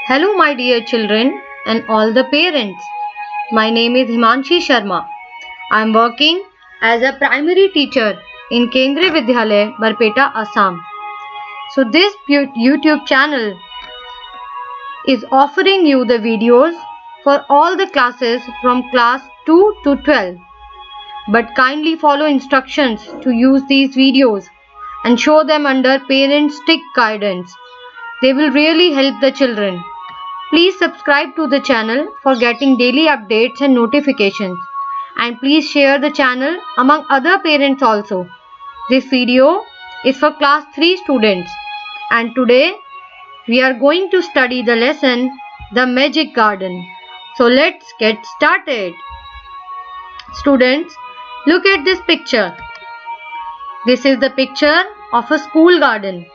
Hello my dear children and all the parents. My name is Himanshi Sharma. I am working as a primary teacher in Kendriya Vidyalaya, Barpeta, Assam. So this YouTube channel is offering you the videos for all the classes from class 2 to 12. But kindly follow instructions to use these videos and show them under parents' strict guidance. They will really help the children. Please subscribe to the channel for getting daily updates and notifications. And please share the channel among other parents also. This video is for class 3 students. And today we are going to study the lesson The Magic Garden. So let's get started. Students, look at this picture. This is the picture of a school garden.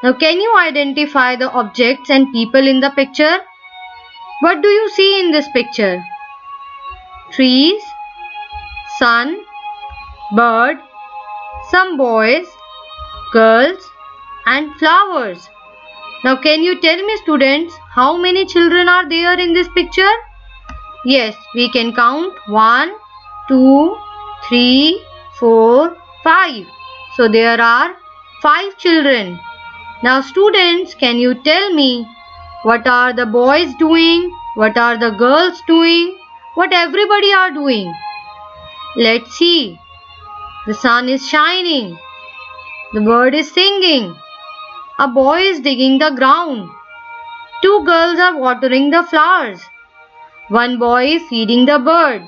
Now can you identify the objects and people in the picture? What do you see in this picture? Trees, sun, bird, some boys, girls and flowers. Now can you tell me students how many children are there in this picture? Yes, we can count 1, 2, 3, 4, 5. So there are 5 children. Now students, can you tell me what are the boys doing? What are the girls doing? What everybody are doing? Let's see. The sun is shining. The bird is singing. A boy is digging the ground. 2 girls are watering the flowers. 1 boy is feeding the bird.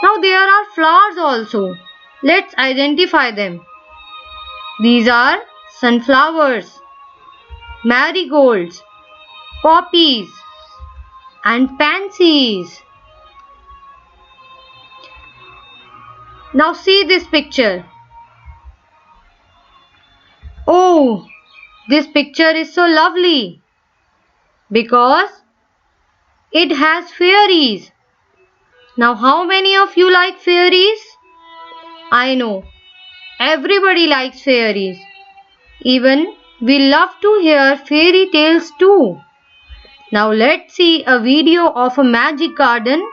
Now there are flowers also. Let's identify them. These are sunflowers, marigolds, poppies and pansies. Now see this picture. Oh, this picture is so lovely because it has fairies. Now how many of you like fairies? I know everybody likes fairies. Even we love to hear fairy tales too. Now let's see a video of a magic garden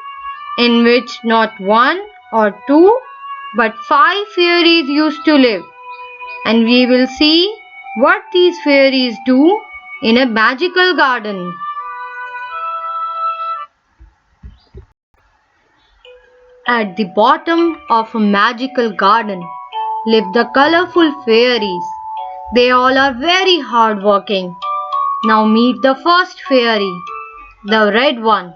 in which not 1 or 2 but 5 fairies used to live. And we will see what these fairies do in a magical garden. At the bottom of a magical garden live the colorful fairies. They all are very hardworking. Now meet the first fairy, the red one.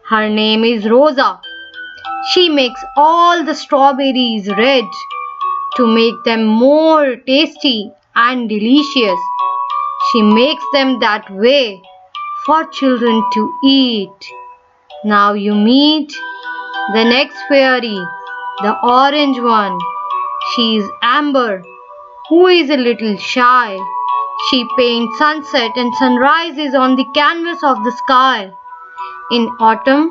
Her name is Rosa. She makes all the strawberries red to make them more tasty and delicious. She makes them that way for children to eat. Now you meet the next fairy, the orange one. She is Amber, who is a little shy. She paints sunset and sunrises on the canvas of the sky. In autumn,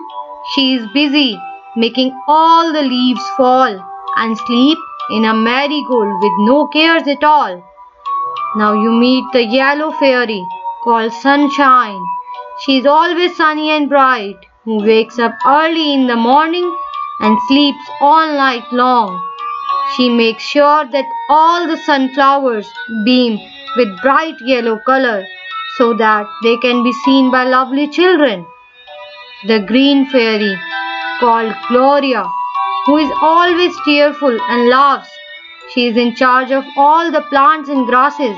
she is busy making all the leaves fall and sleep in a marigold with no cares at all. Now you meet the yellow fairy called Sunshine. She is always sunny and bright, who wakes up early in the morning and sleeps all night long. She makes sure that all the sunflowers beam with bright yellow color so that they can be seen by lovely children. The green fairy called Gloria, who is always cheerful and laughs. She is in charge of all the plants and grasses.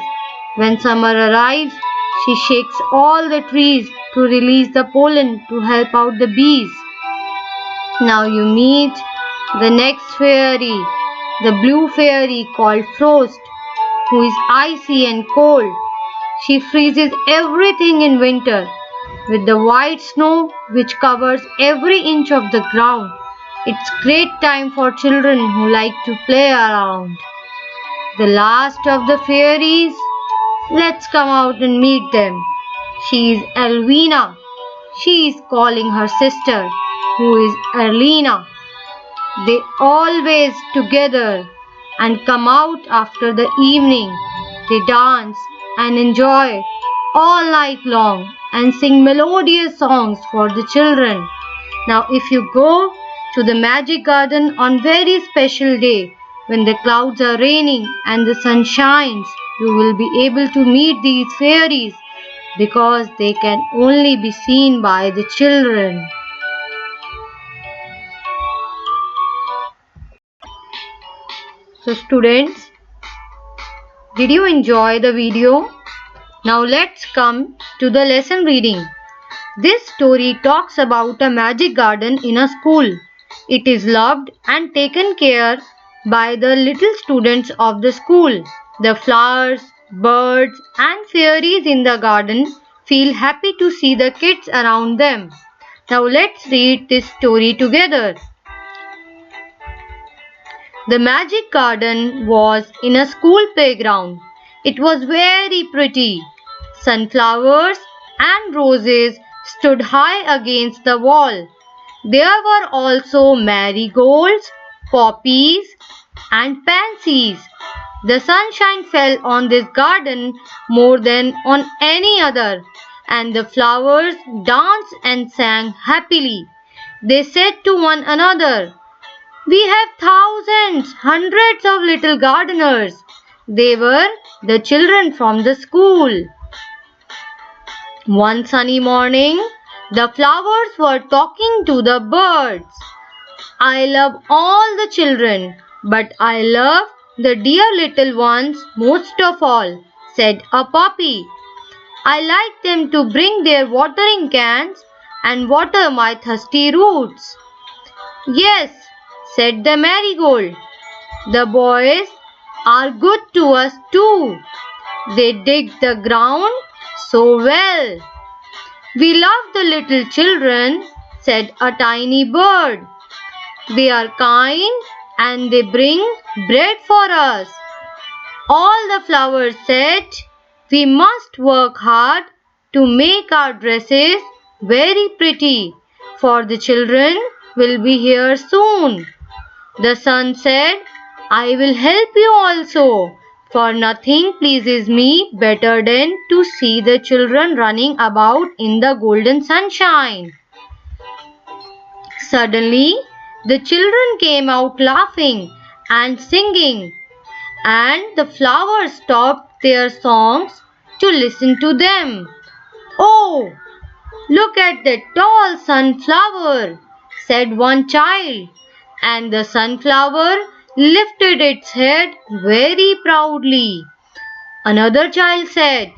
When summer arrives, she shakes all the trees to release the pollen to help out the bees. Now you meet the next fairy, the blue fairy called Frost, who is icy and cold. She freezes everything in winter with the white snow which covers every inch of the ground. It's great time for children who like to play around. The last of the fairies, let's come out and meet them. She is Elvina. She is calling her sister, who is Erlina. They always together and come out after the evening. They dance and enjoy all night long and sing melodious songs for the children. Now if you go to the magic garden on very special day when the clouds are raining and the sun shines, you will be able to meet these fairies because they can only be seen by the children. So students, did you enjoy the video? Now let's come to the lesson reading. This story talks about a magic garden in a school. It is loved and taken care by the little students of the school. The flowers, birds and fairies in the garden feel happy to see the kids around them. Now let's read this story together. The magic garden was in a school playground. It was very pretty. Sunflowers and roses stood high against the wall. There were also marigolds, poppies, and pansies. The sunshine fell on this garden more than on any other, and the flowers danced and sang happily. They said to one another, "We have thousands, hundreds of little gardeners." They were the children from the school. One sunny morning, the flowers were talking to the birds. "I love all the children, but I love the dear little ones most of all," said a poppy. "I like them to bring their watering cans and water my thirsty roots." "Yes," said the marigold, "the boys are good to us too. They dig the ground so well." "We love the little children," said a tiny bird. "They are kind and they bring bread for us." All the flowers said, "We must work hard to make our dresses very pretty, for the children will be here soon." The sun said, "I will help you also, for nothing pleases me better than to see the children running about in the golden sunshine." Suddenly, the children came out laughing and singing, and the flowers stopped their songs to listen to them. "Oh, look at that tall sunflower," said one child, and the sunflower lifted its head very proudly. Another child said,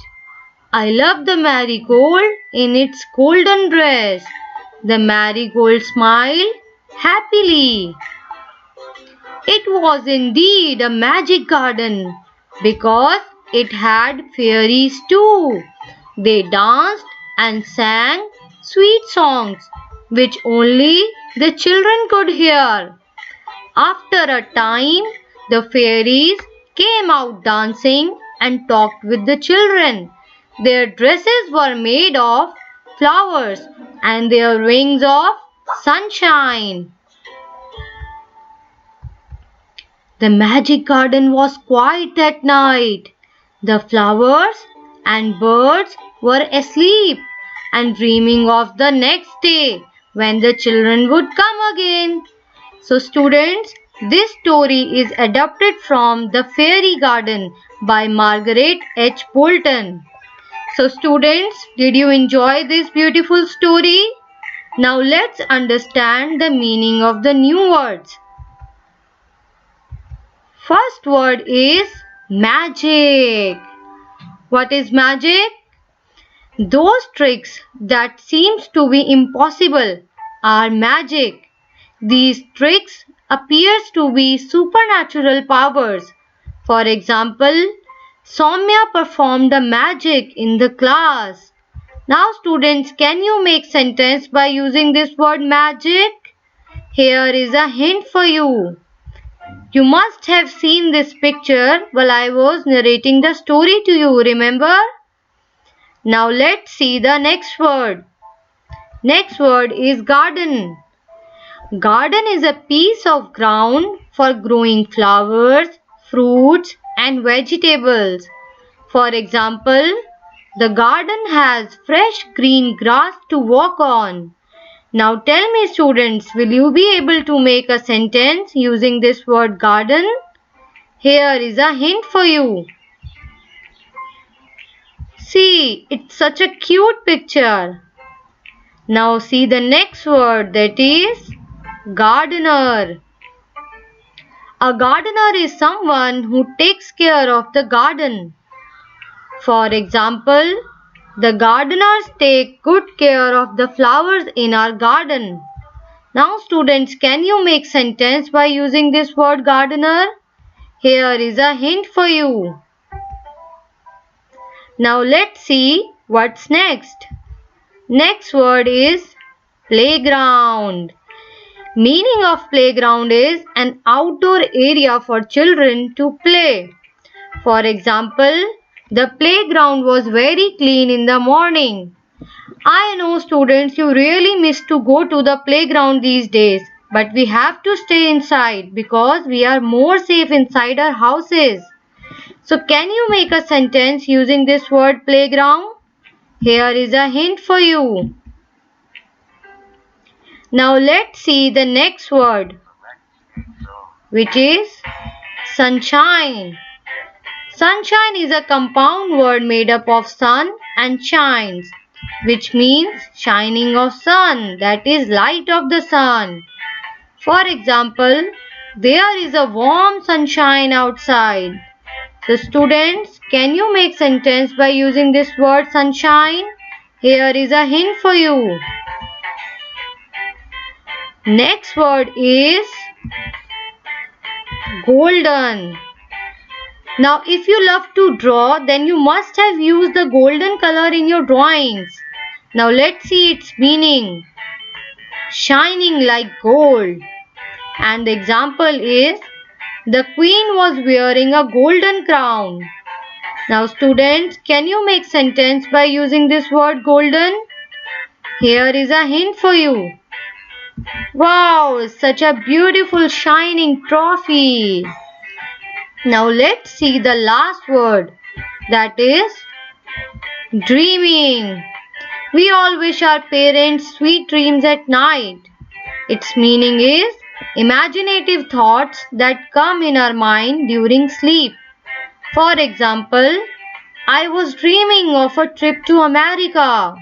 "I love the marigold in its golden dress." The marigold smiled happily. It was indeed a magic garden because it had fairies too. They danced and sang sweet songs which only the children could hear. After a time, the fairies came out dancing and talked with the children. Their dresses were made of flowers and their wings of sunshine. The magic garden was quiet at night. The flowers and birds were asleep and dreaming of the next day when the children would come again. So students, this story is adapted from The Fairy Garden by Margaret H. Bolton. So students, did you enjoy this beautiful story? Now let's understand the meaning of the new words. First word is magic. What is magic? Those tricks that seems to be impossible are magic. These tricks appears to be supernatural powers. For example, Soumya performed a magic in the class. Now students, can you make sentence by using this word magic? Here is a hint for you. You must have seen this picture while I was narrating the story to you, remember? Now let's see the next word. Next word is garden. Garden is a piece of ground for growing flowers, fruits and vegetables. For example, The garden has fresh green grass to walk on. Now tell me students, will you be able to make a sentence using this word garden? Here is a hint for you. See, it's such a cute picture. Now see the next word, that is gardener. A gardener is someone who takes care of the garden. For example, the gardeners take good care of the flowers in our garden. Now students, can you make sentence by using this word gardener? Here is a hint for you. Now let's see what's next. Next word is playground. Meaning of playground is an outdoor area for children to play. For example, the playground was very clean in the morning. I know students, you really miss to go to the playground these days, but we have to stay inside because we are more safe inside our houses. So can you make a sentence using this word playground? Here is a hint for you. Now let's see the next word, which is sunshine. Sunshine is a compound word made up of sun and shines, which means shining of sun, that is light of the sun. For example, there is a warm sunshine outside. So students, can you make sentence by using this word sunshine? Here is a hint for you. Next word is golden. Now if you love to draw, then you must have used the golden color in your drawings. Now let's see its meaning. Shining like gold. And the example is, the queen was wearing a golden crown. Now students, can you make sentence by using this word golden? Here is a hint for you. Wow, such a beautiful shining trophy. Now let's see the last word, that is dreaming. We all wish our parents sweet dreams at night. Its meaning is imaginative thoughts that come in our mind during sleep. For example, I was dreaming of a trip to America.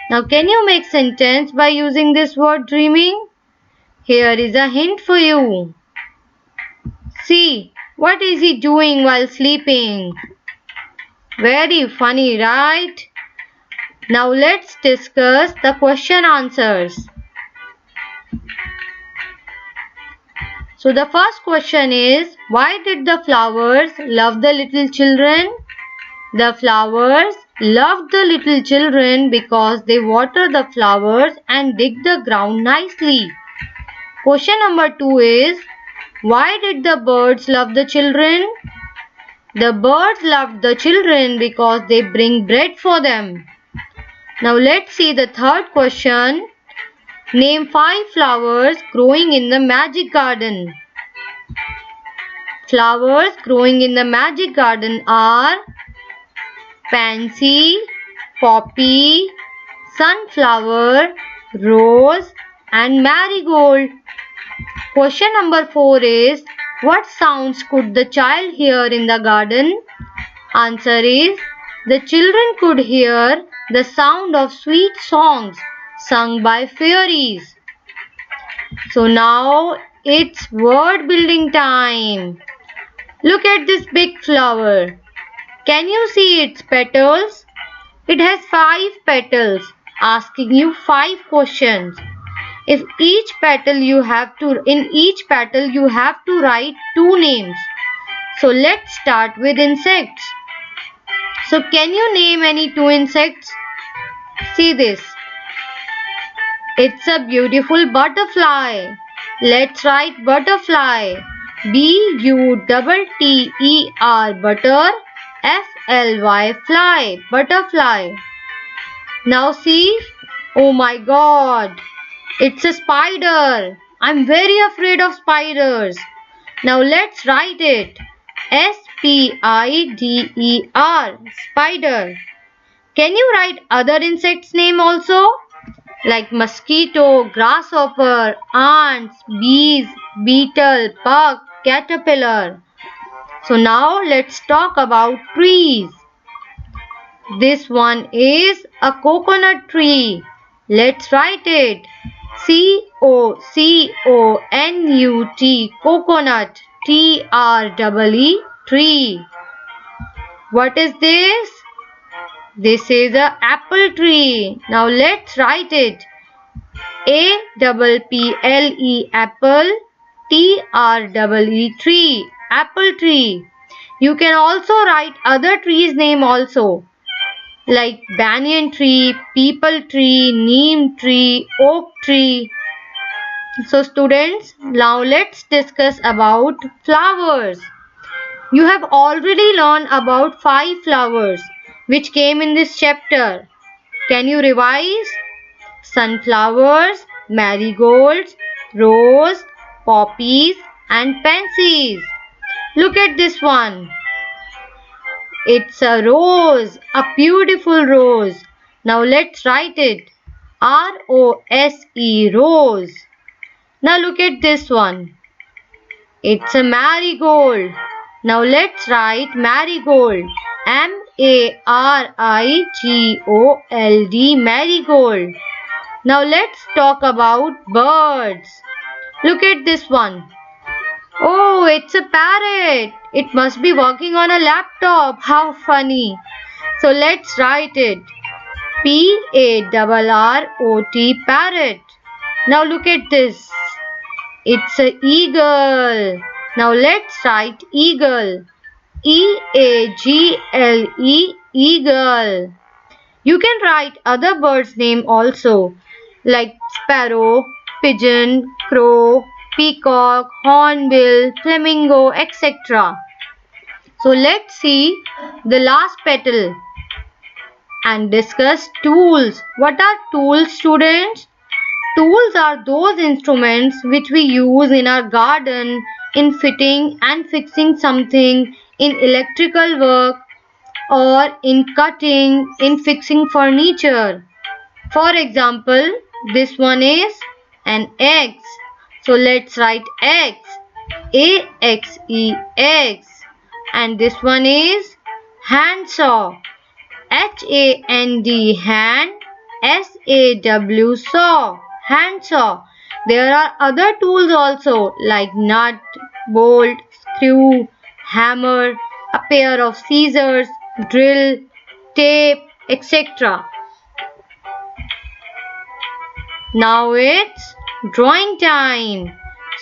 Now can you make sentence by using this word dreaming? Here is a hint for you. See, what is he doing while sleeping? Very funny, right? Now let's discuss the question answers. So the first question is, why did the flowers love the little children? The flowers loved the little children because they water the flowers and dig the ground nicely. Question number 2 is, why did the birds love the children? The birds loved the children because they bring bread for them. Now let's see the third question. Name 5 flowers growing in the magic garden. Flowers growing in the magic garden are pansy, poppy, sunflower, rose and marigold. Question number 4 is, what sounds could the child hear in the garden? Answer is, the children could hear the sound of sweet songs sung by fairies. So now it's word building time. Look at this big flower. Can you see its petals? It has 5 petals, asking you 5 questions. In each petal you have to write 2 names. So let's start with insects. So can you name any 2 insects? See this. It's a beautiful butterfly. Let's write butterfly. B-U-T-T-E-R, butter, F-L-Y, fly, butterfly. Now see, oh my god, it's a spider. I'm very afraid of spiders. Now let's write it. S-P-I-D-E-R, spider. Can you write other insects' name also? Like mosquito, grasshopper, ants, bees, beetle, bug, caterpillar. So now let's talk about trees. This one is a coconut tree. Let's write it. C-O-C-O-N-U-T, coconut, T-R-E-E, tree. What is this? This is a apple tree. Now let's write it. A-P-P-L-E, apple, T-R-E-E, tree, apple tree. You can also write other trees' name also, like banyan tree, peepal tree, neem tree, oak tree. So students, now let's discuss about flowers. You have already learned about 5 flowers which came in this chapter. Can you revise? Sunflowers, marigolds, rose, poppies and pansies. Look at this one. It's a rose, a beautiful rose. Now let's write it. R-O-S-E, rose. Now look at this one. It's a marigold. Now let's write marigold. M-A-R-I-G-O-L-D, marigold. Now let's talk about birds. Look at this one. Oh, it's a parrot. It must be working on a laptop. How funny. So let's write it. P-A-R-R-O-T, parrot. Now look at this. It's an eagle. Now let's write eagle. E-A-G-L-E, eagle. You can write other birds' name also, like sparrow, pigeon, crow, peacock, hornbill, flamingo, etc. So let's see the last petal and discuss tools. What are tools, students? Tools are those instruments which we use in our garden in fitting and fixing something, in electrical work, or in cutting, in fixing furniture. For example, this one is an axe. So let's write axe. A-X-E, axe. And this one is handsaw. H-A-N-D, hand. S-A-W, saw. Handsaw. There are other tools also like nut, bolt, screw, hammer, a pair of scissors, drill, tape, etc. Now it's drawing time.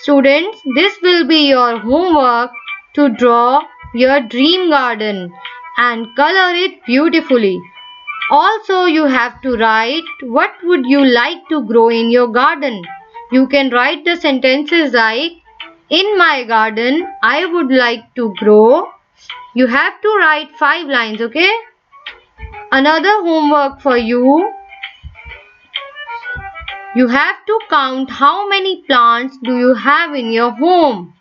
Students, this will be your homework to draw your dream garden and color it beautifully. Also, you have to write what would you like to grow in your garden. You can write the sentences like, in my garden, I would like to grow. You have to write 5 lines, okay? Another homework for you. You have to count how many plants do you have in your home.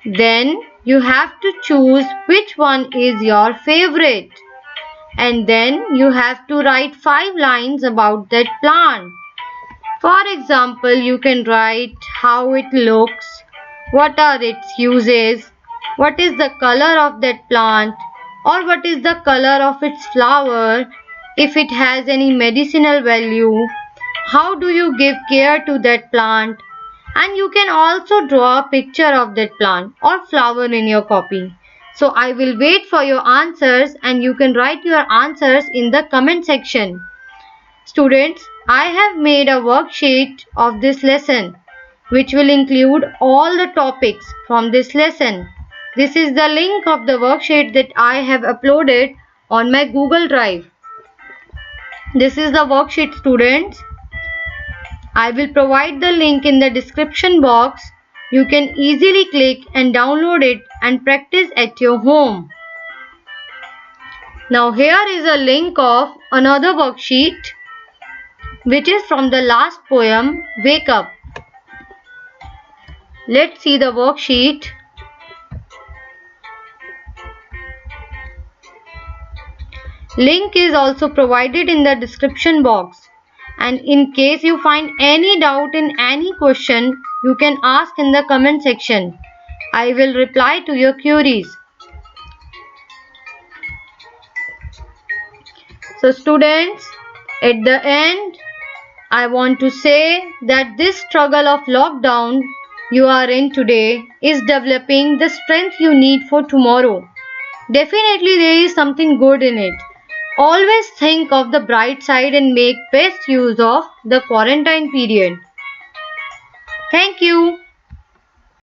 Then you have to choose which one is your favorite. And then you have to write 5 lines about that plant. For example, you can write how it looks, what are its uses, what is the color of that plant, or what is the color of its flower, if it has any medicinal value, how do you give care to that plant, and you can also draw a picture of that plant or flower in your copy. So I will wait for your answers and you can write your answers in the comment section. Students, I have made a worksheet of this lesson which will include all the topics from this lesson. This is the link of the worksheet that I have uploaded on my Google Drive. This is the worksheet, students. I will provide the link in the description box. You can easily click and download it and practice at your home. Now here is a link of another worksheet which is from the last poem, Wake Up. Let's see the worksheet. Link is also provided in the description box. And in case you find any doubt in any question, you can ask in the comment section. I will reply to your queries. So students, at the end, I want to say that this struggle of lockdown you are in today is developing the strength you need for tomorrow. Definitely there is something good in it. Always think of the bright side and make best use of the quarantine period. Thank you.